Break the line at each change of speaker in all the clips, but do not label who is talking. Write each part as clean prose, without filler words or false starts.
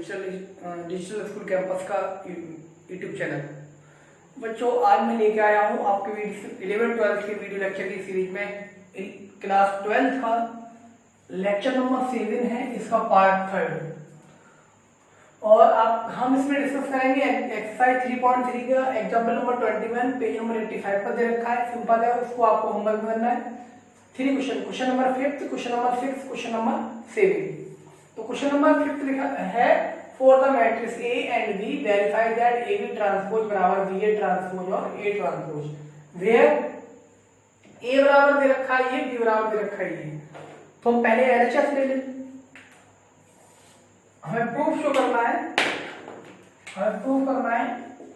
Digital school campus का YouTube channel. बच्चों, आज मैं लेके आया हूँ आपके 11th-12th के वीडियो लेक्चर की सीरीज में क्लास 12th का लेक्चर नंबर 7 है, इसका पार्ट 3। और हम इसमें डिस्कस करेंगे एक्सरसाइज 3.3 का एग्जाम्पल नंबर 21, पेज नंबर 85 पर दे रखा है। सिंपल है, उसको आपको होमवर्क करना है। 3 question number 5, question number 6, question number 7। तो क्वेश्चन नंबर 5 लिखा है, for the matrix A and B verify that A B transpose बराबर बी ए ट्रांसपोज और ए ट्रांसपोज वेयर ए बराबर दे रखा है, ये बी बराबर दे रखा है ये। तो हम पहले एलएचएस ले लें। हमें प्रूफ शो करना है,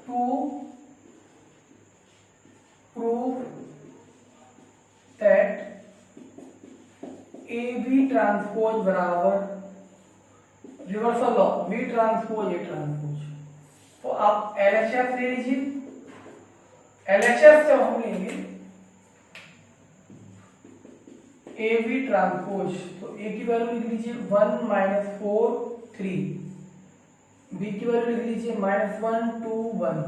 to prove that A B transpose बराबर reversal law B transpose A transpose. तो आप एलएचएस ले लीजिए। एलएचएस जब हम लेंगे ए बी ट्रांसपोज, तो ए की वैल्यू लिख लीजिए 1 - 4 3, बी की वैल्यू लिख लीजिए -1 2 1।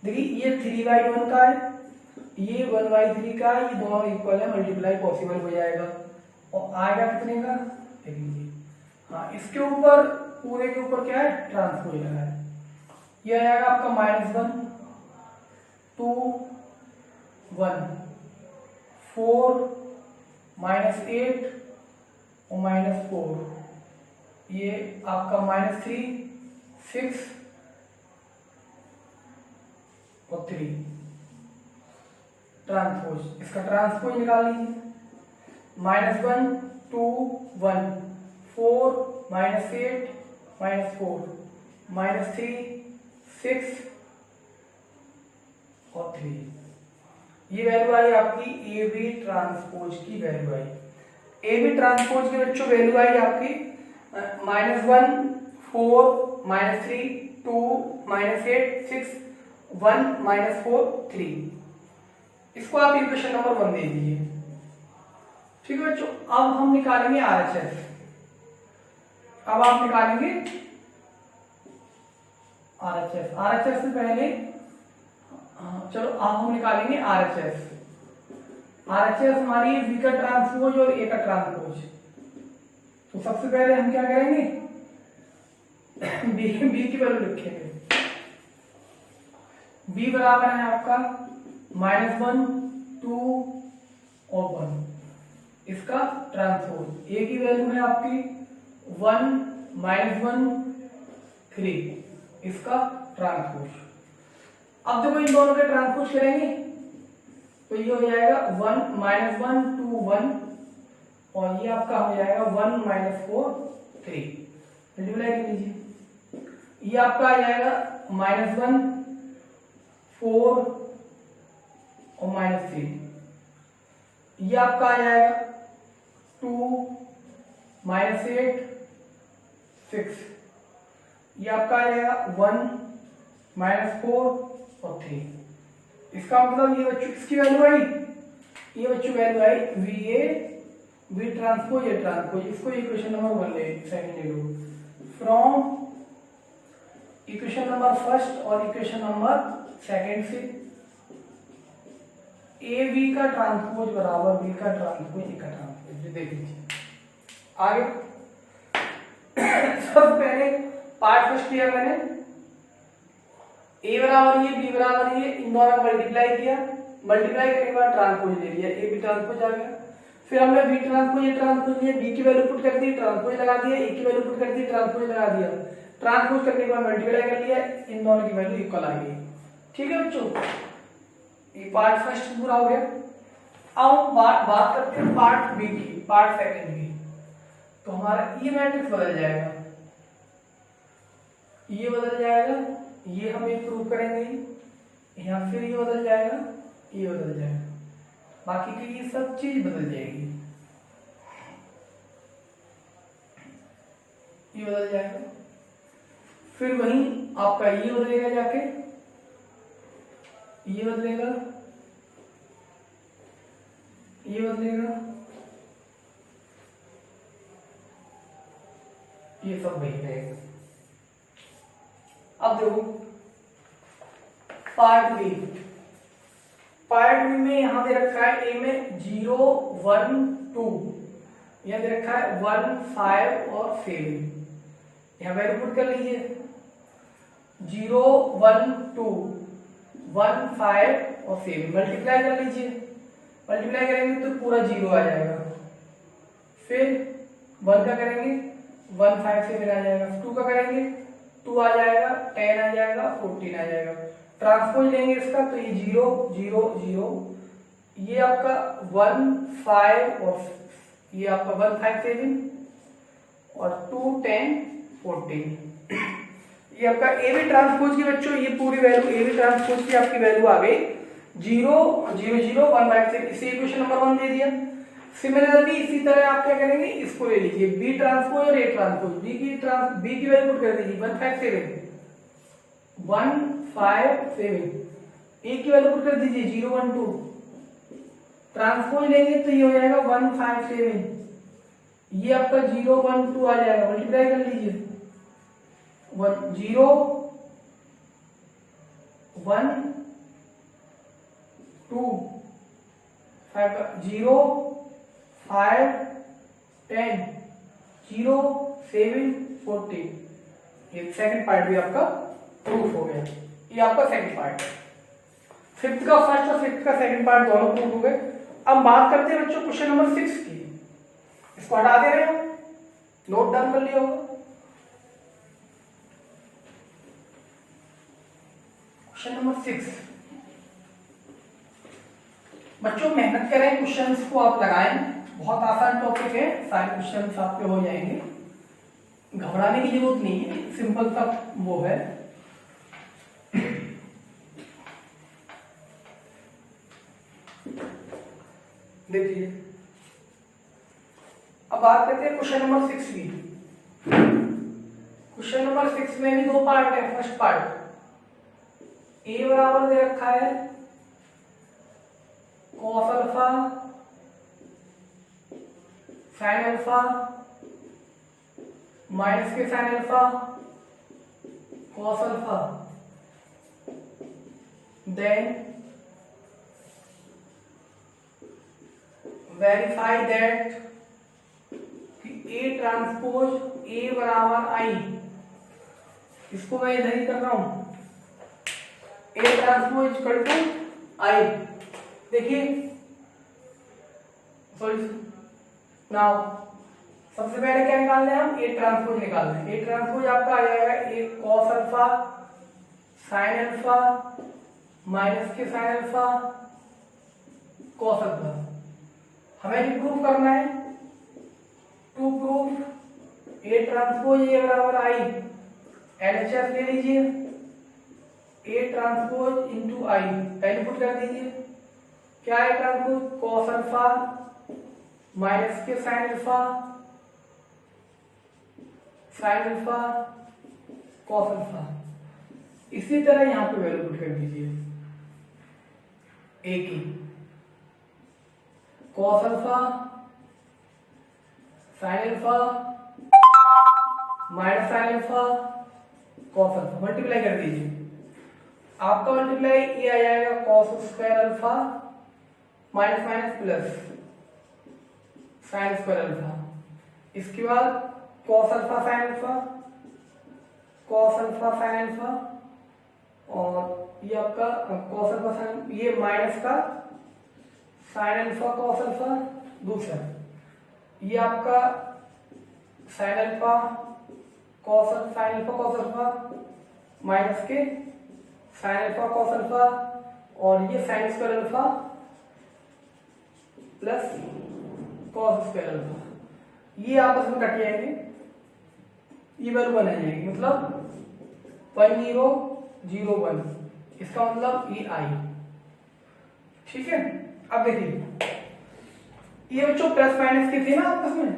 देखिए ये 3/1 का है, ये 1/3 का है, ये दोनों इक्वल है, मल्टीप्लाई पॉसिबल हो जाएगा। और आएगा कितने का देख लीजिए। हाँ, इसके ऊपर पूरे के ऊपर क्या है, ट्रांसपोज लगा है। ये आएगा आपका -1 2 1 4 -8 और -4, ये आपका -3 6 और 3 ट्रांसपोज। इसका ट्रांसपोज निकाल लीजिए। -1 2 1 4 -8 -4 -3 6 और 3। ये वैल्यू आई आपकी ए बी ट्रांसपोज की वैल्यू आई। ए बी ट्रांसपोज की बच्चों वैल्यू आई आपकी -1 4 -3 2 -8 6 1 -4 3। इसको आप इक्वेशन नंबर 1 दे दीजिए। ठीक है बच्चों, अब हम निकालेंगे आरएचएस। अब आप निकालेंगे आरएचएस। आरएचएस से पहले चलो अब हम निकालेंगे आरएचएस। आरएचएस हमारी बी का ट्रांसपोज और ए का ट्रांसपोज। तो सबसे पहले हम क्या करेंगे, बी की वैल्यू लिखेंगे। बी बराबर है आपका -1 2 और 1, इसका ट्रांसपोज। ए की वैल्यू है आपकी 1 -1 3, इसका ट्रांसपोज। अब देखो इन दोनों के ट्रांसपोज करेंगे तो ये हो जाएगा 1 -1 2 1 और ये आपका हो जाएगा 1 -4 3। मल्टीप्लाई कर लीजिए। ये आपका आ जाएगा -1 4 और -3। ये आपका आ जाएगा 2 -8 6। ये आपका आ जाएगा 1 -4 और 3। इसका मतलब ये बच्चों किसकी वैल्यू आई, ये बच्चों वैल्यू आई B A B transpose A transpose. इसको इक्वेशन नंबर 1 ले सेकंड ले लो। फ्रॉम इक्वेशन नंबर 1 और इक्वेशन नंबर 2 से ए बी का ट्रांसपोज बराबर बी का ट्रांसपोज ए का ट्रांसपोज। देख लीजिए आगे। सबसे पहले पार्ट फर्स्ट किया मैंने, ए बराबर ये बी बराबर ये, इन दोनों का मल्टीप्लाई किया। मल्टीप्लाई करने के बाद ट्रांसपोज ले लिया, ए बी ट्रांसपोज आ गया। फिर हमने बी ट्रांसपोज ए ट्रांसपोज लिया, बी की वैल्यू पुट कर दी, ट्रांसपोज लगा दिया, ए की वैल्यू पुट कर दी, ट्रांसपोज लगा दिया। ट्रांसपोज करने के बाद मल्टीप्लाई कर लिया, इन दोनों की वैल्यू इक्वल आ गई। ठीक है बच्चों, ये पार्ट फर्स्ट पूरा हो गया। अब बात करते हैं पार्ट बी की, पार्ट सेकंड की। तो हमारा ये मैट्रिक्स बदल जाएगा, ये बदल जाएगा, ये हम एक प्रूव करेंगे यहाँ, फिर ये बदल जाएगा, ये बदल जाएगा, बाकी की ये सब चीज बदल जाएगी। ये बदल जाएगा, फिर वहीं आपका ये बदलेगा, जाके ये बदलेगा, ये बदलेगा, ये सब वही रहेगा। अब देखो पार्ट बी में यहां दे रखा है ए में 0 1 2, यहां दे रखा है 1 5 और 7, यहां वैल्यू पुट कर लीजिए 0 1 2 1 5 और 7 मल्टीप्लाई कर लीजिए, मल्टीप्लाई करेंगे तो पूरा 0 आ जाएगा, फिर 1 का करेंगे 1 5 7 आ जाएगा, 2 का करेंगे 2 आ जाएगा, 10 आ जाएगा, 14 आ जाएगा। ट्रांसपोज लेंगे इसका तो ये 0 0 0, ये आपका 1 5 और ये आपका 1 5 7 और 2 10 14, ये आपका ए बी ट्रांसपोज की बच्चों ये पूरी वैल्यू ए बी ट्रांसपोज की आपकी वैल्यू आ गई 0 0 0 1 5 7, इसे इक्वेशन नंबर 1 दे दिया। सिमिलरली इसी तरह आप क्या करेंगे, इसको ले लीजिए बी ट्रांसपोज और ए ट्रांसपोज, बी की वैल्यू पुट कर दीजिए 1 5 7 1 5 7, ए की वैल्यू पुट कर दीजिए 0 1 2, ट्रांसपोज लेंगे तो ये हो जाएगा 1 5 7, ये आपका 0 1 2 आ जाएगा, मल्टीप्लाई कर लीजिए 1 0 1 2 5 0 5 10 0 7 14, ये सेकंड पार्ट भी आपका प्रूफ हो गया, ये आपका सेकंड पार्ट है। फिफ्थ का फर्स्ट और फिफ्थ का सेकंड पार्ट दोनों प्रूफ हो गए। अब बात करते हैं बच्चों क्वेश्चन नंबर 6 की, इसको हटा दे रहे हो, नोट डाउन कर लिया होगा। क्वेश्चन नंबर 6 बच्चों मेहनत करें, क्वेश्चंस को आप लगाएं, बहुत आसान टॉपिक है, सारे क्वेश्चंस आपके हो जाएंगे, घबराने की जरूरत नहीं है, सिंपल सा वो है। देखिए अब बात करते हैं क्वेश्चन नंबर 6 की। क्वेश्चन नंबर 6 में भी 2 पार्ट है। फर्स्ट पार्ट ए बराबर दे रखा है cos alpha sin alpha minus के sin alpha cos alpha, then verify that A transpose A बराबर आई, इसको मैं इधर ही कर रहा हूं, A transpose equal to I. देखिए सॉरी नाउ सबसे पहले क्या निकालना है, हम ए ट्रांसपोज निकालना है। ए ट्रांसपोज आपका आ जाएगा A cos alpha sin alpha minus के साइन अल्फा कॉस अल्फा। हमें प्रूफ करना है, to proof A transpose A बराबर आई, एलएचएस ले लीजिए, ए ट्रांसपोज इंटू आई पहले पुट कर दीजिए, क्या है ट्रांसपोज कॉस अल्फा माइनस के साइन अल्फा कॉस अल्फा। इसी तरह यहां पे वैल्यू पुट कर दीजिए ए की, cos alpha sin alpha minus sign alpha cos alpha, multiply कर दीजिए, आपका मल्टीप्लाई ये आ जाएगा cos square alpha minus minus plus sine square alpha, इसके बाद cos alpha sin alpha sin alpha, और ये आपका कॉस अल्फा साइन, ये माइनस का साइन अल्फा कॉस अल्फा दूसरा, ये आपका sin alpha cos alpha minus के साइन अल्फा कॉस अल्फा, और ये sine square alpha plus cos square alpha, ये आपस में कट जाएंगे, ये वैल्यू बन जाएगी, मतलब 1 0 0 1, इसका मतलब ये आई। ठीक है, अब देखिए ये बच्चों प्लस माइनस के थे ना आपस में,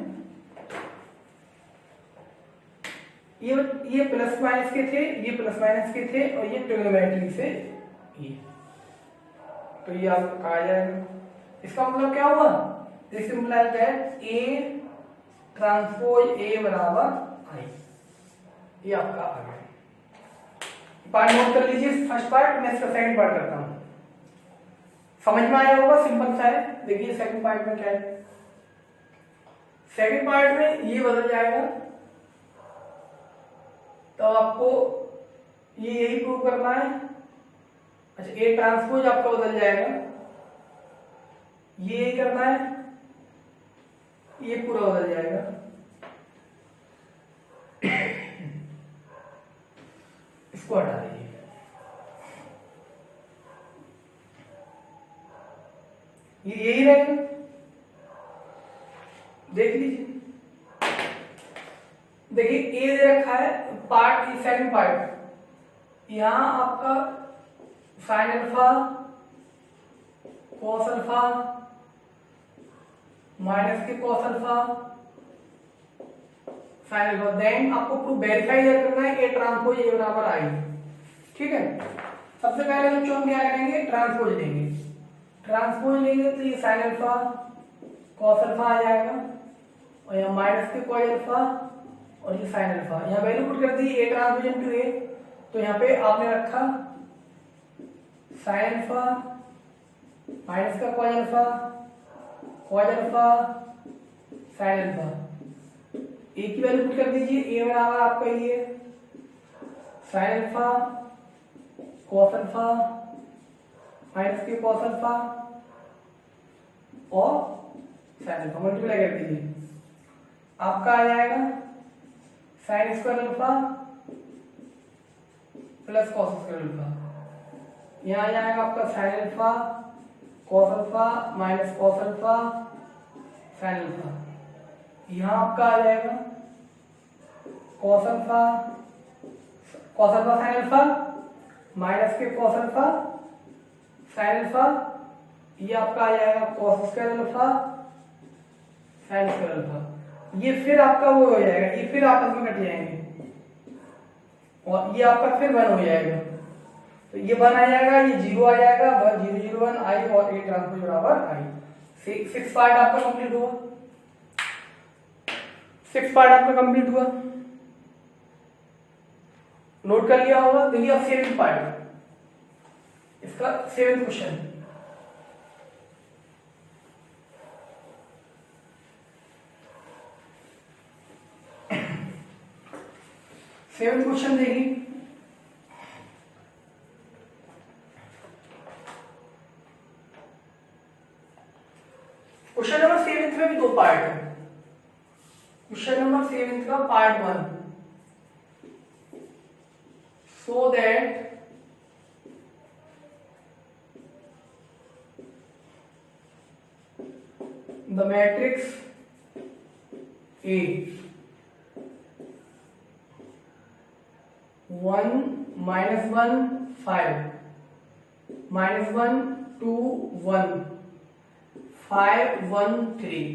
ये प्लस माइनस के थे, ये प्लस माइनस के थे, और ये ट्रिग्नोमेट्री से ये, तो ये आपको कहा जाएगा, इसका मतलब क्या हुआ, this implies that A transpose A बराबर आई, ये आपका आ गया। पार्ट नोट कर लीजिए फर्स्ट पार्ट, मैं इसका सेकंड पार्ट करता हूं। समझ में आया होगा, सिंपल सा है। देखिए सेकंड पार्ट में क्या है। सेकंड पार्ट में ये बदल जाएगा, तो आपको ये यही प्रूव करना है। अच्छा, ए ट्रांसपोज आपका बदल जाएगा, ये यही करना है, ये पूरा बदल जाएगा। इसको हटा दीजिए। ये यही रहेगा, देख लीजिए। देखिए ए दे रखा है पार्ट, सेकंड पार्ट, यहां आपका sin alpha cos alpha minus के cos alpha sin alpha. Then आपको प्रूफ वेरीफाई करना है ए ट्रांसपोज ए बराबर आई। ठीक है, सबसे पहले हम क्या करेंगे, ट्रांसपोज लेंगे। ट्रांसपोज लेंगे तो ये साइन अल्फा कॉस अल्फा आ जाएगा, और यहाँ माइनस के कॉस अल्फा और ये साइन अल्फा। यहाँ वैल्यू पुट कर दी ए ट्रांसपोज इनटू ए, तो यहाँ पे आपने रखा साइन अल्फा माइनस का कॉस अल्फा साइन अल्फा। ए की वैल्यू पुट कर दीजिए, ए बराबर आपका ये sign alpha cos alpha minus के कॉस अल्फा और साइन अल्फा, मल्टीप्लाई कर दीजिए, आपका आ जाएगा sine square alpha plus cos square alpha. यहाँ आ जाएगा आपका sin alpha cos alpha minus cos alpha sin alpha. यहाँ आपका आ जाएगा cos alpha sin alpha minus के कॉस अल्फा साइन अल्फा। ये आपका आ जाएगा cos square alpha sine square alpha. ये फिर आपका वो हो जाएगा, ये फिर आपस में कट जाएंगे और ये आपका फिर 1 हो जाएगा, तो ये 1 आ जाएगा, ये 0 आ जाएगा, 1 0 0 1 आई और ए ट्रांसपोज बराबर आई। 6 पार्ट आपका कंप्लीट हुआ, 6 पार्ट आपका कंप्लीट हुआ, नोट कर लिया होगा। देखिए अब 7th पार्ट, इसका 7th क्वेश्चन। सेवेंथ क्वेश्चन देखिए, क्वेश्चन नंबर 7 में भी 2 पार्ट है। क्वेश्चन नंबर 7 का part 1, so that the matrix A 1 minus 1 5 minus 1 2 1 5 1 3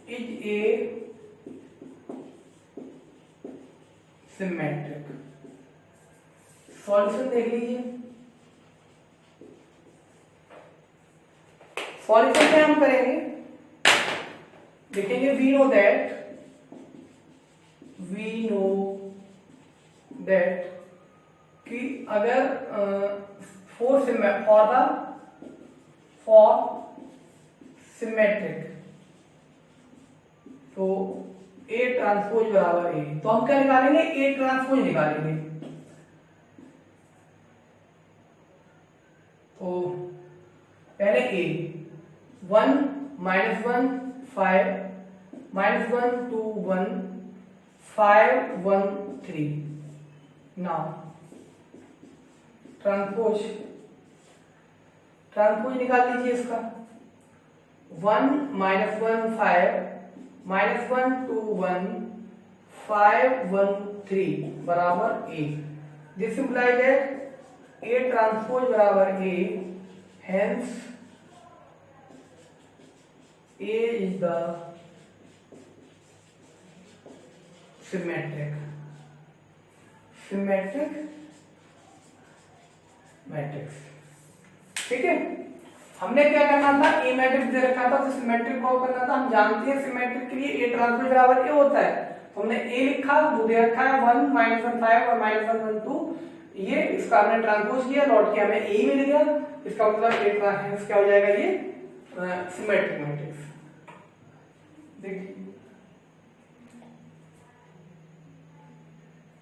is a symmetric. Solution देख लीजिए। सॉल्यूशन में हम करेंगे, देखेंगे वी नो दैट कि अगर फॉर सिमेट्रिक तो ए ट्रांसपोज बराबर ए, तो हम क्या निकालेंगे, ए ट्रांसपोज निकालेंगे। तो पहले ए 1 minus 1 5 minus 1 2 1 5 1 3। नाउ ट्रांसपोज निकाल लीजिए इसका। 1 minus 1 5 minus 1 2 1 5 1 3 बराबर A. This implies that A transpose बराबर A, hence A is the symmetric matrix. ठीक है, हमने क्या करना था, ए मैट्रिक्स दे रखा था तो सिमेट्रिक को करना था। हम जानते हैं सिमेट्रिक के लिए ए ट्रांसपोज बराबर ए होता है, तो हमने ए लिखा, वो दे रखा है 1 -1 5 और -1 1 2, ये इसका हमने ट्रांसपोज किया, लौट के हमें ए मिल गया। इसका मतलब ए ट्रांसपोज क्या हो जाएगा, ये सिमेट्रिक मैट्रिक्स। देखिए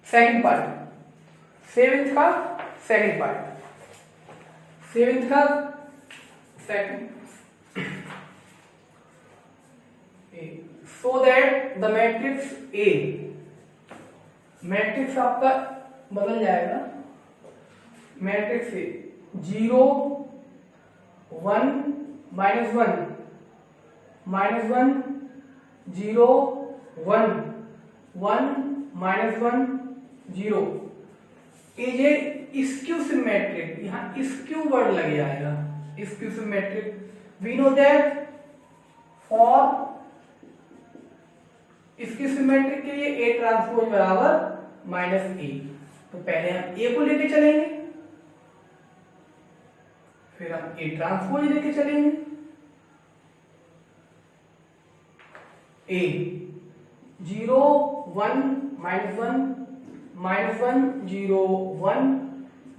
सेकंड पार्ट, सेवेंथ का सेकंड पार्ट, सेवेंथ का second, so that the matrix A, matrix आपका बदल जाएगा, matrix A 0 1 -1 -1 0 1 1 -1 0 is a skew symmetric. यहां स्क्यू वर्ड लग जाएगा, skew symmetric. We know that for इसकी सिमेट्रिक के लिए ए ट्रांसपोज बराबर -a, तो पहले हम ए को लेके चलेंगे, फिर हम ए ट्रांसपोज लेके चलेंगे। ए 0 1 -1 -1 0 1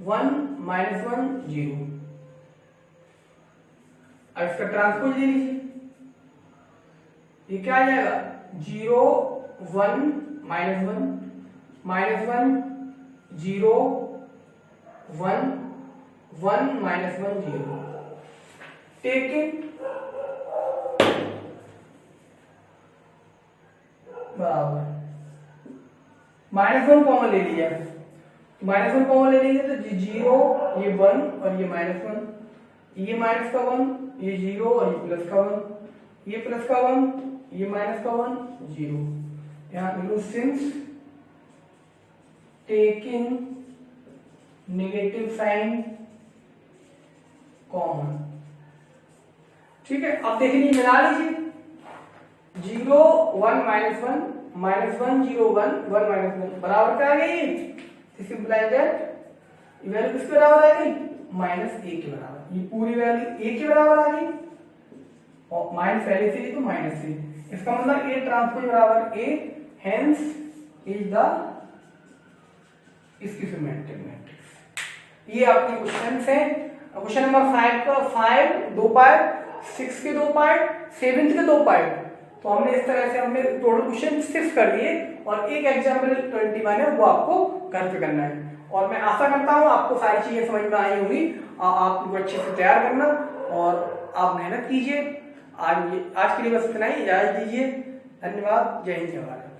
1 -1 0, अब इसका ट्रांसपोज ले लीजिए, ये क्या आ जाएगा 0 1 -1 -1 0 1 1 -1 0, टेकिंग बराबर -1 कॉमन ले लिया, -1 कॉमन ले लेंगे तो 0 ये 1 और ये -1, ये माइनस का 1 ये 0 और ये प्लस का 1, ये प्लस का 1 ये माइनस का 1 0। यहां लिखो since taking negative sign common, ठीक है। अब देखिए मिला लीजिए 0 1 -1 -1 0 1 1 -1 बराबर क्या आ गई, सिंपलाइज दैट वैल्यू किसके बराबर आ गई -a के बराबर, ये पूरी वैल्यू a के बराबर आ गई और माइनस पहले से तो माइनस से, इसका मतलब a ट्रांसपोज बराबर a, hence is the skew-symmetric matrix. ये आपके क्वेश्चंस हैं। क्वेश्चन नंबर 5 का 5 2 पार्ट, 6 के 2 पार्ट, 7th के 2 पार्ट, तो हमने इस तरह से हमने टोटल क्वेश्चन 6 कर दिए और एक एग्जाम्पल 21 है वो आपको घर पे करना है। और मैं आशा करता हूँ आपको सारी चीजें समझ में आई होंगी, आप लोग अच्छे से तैयार करना और आप मेहनत कीजिए। आज के लिए बस इतना ही, इजाजत दीजिए। धन्यवाद। जय हिंद जय भारत।